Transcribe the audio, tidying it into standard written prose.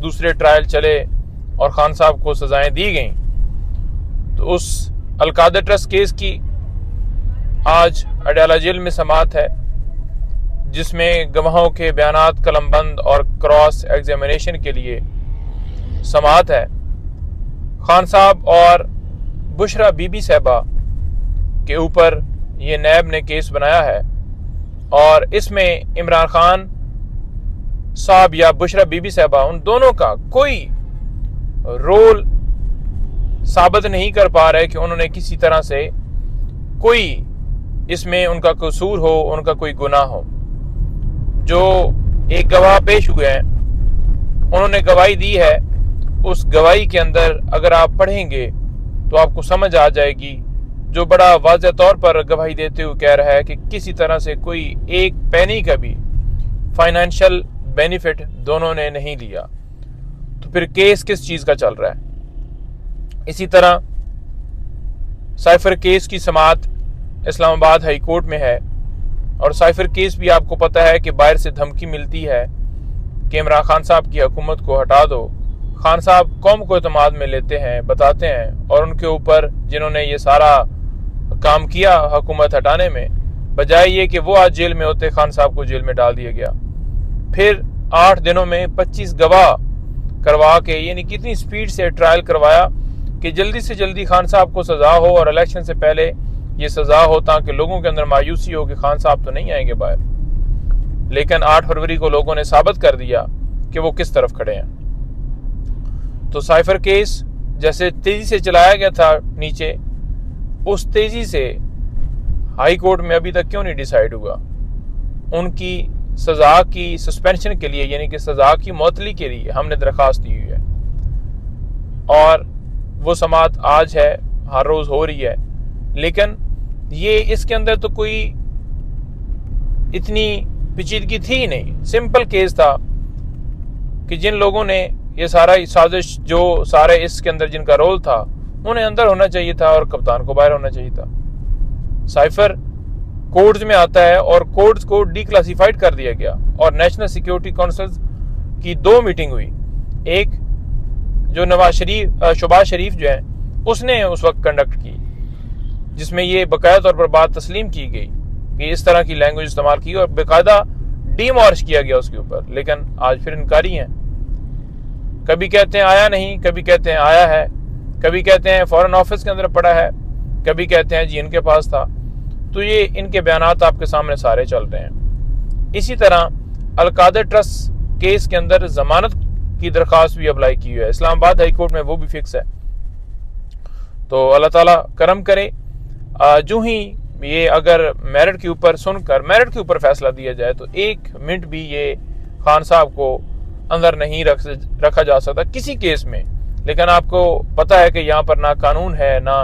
دوسرے ٹرائل چلے اور خان صاحب کو سزائیں دی گئیں، تو اس القادر ٹرسٹ کیس کی آج اڈیالہ جیل میں سماعت ہے، جس میں گواہوں کے بیانات قلم بند اور کراس ایگزامینیشن کے لیے سماعت ہے۔ خان صاحب اور بشرا بی بی صاحبہ کے اوپر یہ نیب نے کیس بنایا ہے، اور اس میں عمران خان صاحب یا بشرا بی بی صاحبہ ان دونوں کا کوئی رول ثابت نہیں کر پا رہے کہ انہوں نے کسی طرح سے کوئی اس میں ان کا قصور ہو، ان کا کوئی گناہ ہو۔ جو ایک گواہ پیش ہوئے ہیں، انہوں نے گواہی دی ہے، اس گواہی کے اندر اگر آپ پڑھیں گے تو آپ کو سمجھ آ جائے گی، جو بڑا واضح طور پر گواہی دیتے ہوئے کہہ رہا ہے کہ کسی طرح سے کوئی ایک پینی کا بھی فائنینشل بینیفٹ دونوں نے نہیں لیا۔ تو پھر کیس کس چیز کا چل رہا ہے؟ اسی طرح سائفر کیس کی سماعت اسلام آباد ہائی کورٹ میں ہے، اور سائفر کیس بھی آپ کو پتہ ہے کہ باہر سے دھمکی ملتی ہے کہ عمران خان صاحب کی حکومت کو ہٹا دو۔ خان صاحب قوم کو اعتماد میں لیتے ہیں، بتاتے ہیں، اور ان کے اوپر جنہوں نے یہ سارا کام کیا حکومت ہٹانے میں، بجائے یہ کہ وہ آج جیل میں ہوتے، خان صاحب کو جیل میں ڈال دیا گیا۔ پھر 8 دنوں میں 25 گواہ کروا کے، یعنی کتنی سپیڈ سے ٹرائل کروایا کہ جلدی سے جلدی خان صاحب کو سزا ہو اور الیکشن سے پہلے یہ سزا ہو، تاکہ لوگوں کے اندر مایوسی ہو کہ خان صاحب تو نہیں آئیں گے باہر۔ لیکن 8 فروری کو لوگوں نے ثابت کر دیا کہ وہ کس طرف کھڑے ہیں۔ تو سائفر کیس جیسے تیزی سے چلایا گیا تھا نیچے، اس تیزی سے ہائی کورٹ میں ابھی تک کیوں نہیں ڈیسائیڈ ہوا؟ ان کی سزا کی سسپینشن کے لیے، یعنی کہ سزا کی معطلی کے لیے ہم نے درخواست دی ہوئی ہے، اور وہ سماعت آج ہے، ہر روز ہو رہی ہے۔ لیکن یہ اس کے اندر تو کوئی اتنی پیچیدگی تھی ہی نہیں، سمپل کیس تھا کہ جن لوگوں نے یہ سارا سازش، جو سارے اس کے اندر جن کا رول تھا، انہیں اندر ہونا چاہیے تھا اور کپتان کو باہر ہونا چاہیے تھا۔ سائفر کوڈز میں آتا ہے اور کوڈز کو ڈی کلاسیفائڈ کر دیا گیا، اور نیشنل سیکیورٹی کونسل کی 2 میٹنگ ہوئی۔ ایک جو شہباز شریف جو ہیں، اس نے اس وقت کنڈکٹ کی، جس میں یہ باقاعدہ طور پر بات تسلیم کی گئی کہ اس طرح کی لینگویج استعمال کی، اور باقاعدہ ڈی مارش کیا گیا اس کے اوپر۔ لیکن آج پھر انکاری ہیں، کبھی کہتے ہیں آیا نہیں، کبھی کہتے ہیں آیا ہے، کبھی کہتے ہیں فورن آفس کے اندر پڑا ہے، کبھی کہتے ہیں جی ان کے پاس تھا۔ تو یہ ان کے بیانات آپ کے سامنے سارے چل رہے ہیں۔ اسی طرح القادر ٹرسٹ کیس کے اندر ضمانت کی درخواست بھی اپلائی کی ہوئی ہے، اسلام آباد ہائی کورٹ میں وہ بھی فکس ہے۔ تو اللہ تعالیٰ کرم کرے، جو ہی یہ اگر میرٹ کے اوپر سن کر میرٹ کے اوپر فیصلہ دیا جائے تو 1 منٹ بھی یہ خان صاحب کو اندر نہیں رکھا جا سکتا کسی کیس میں۔ لیکن آپ کو پتہ ہے کہ یہاں پر نہ قانون ہے، نہ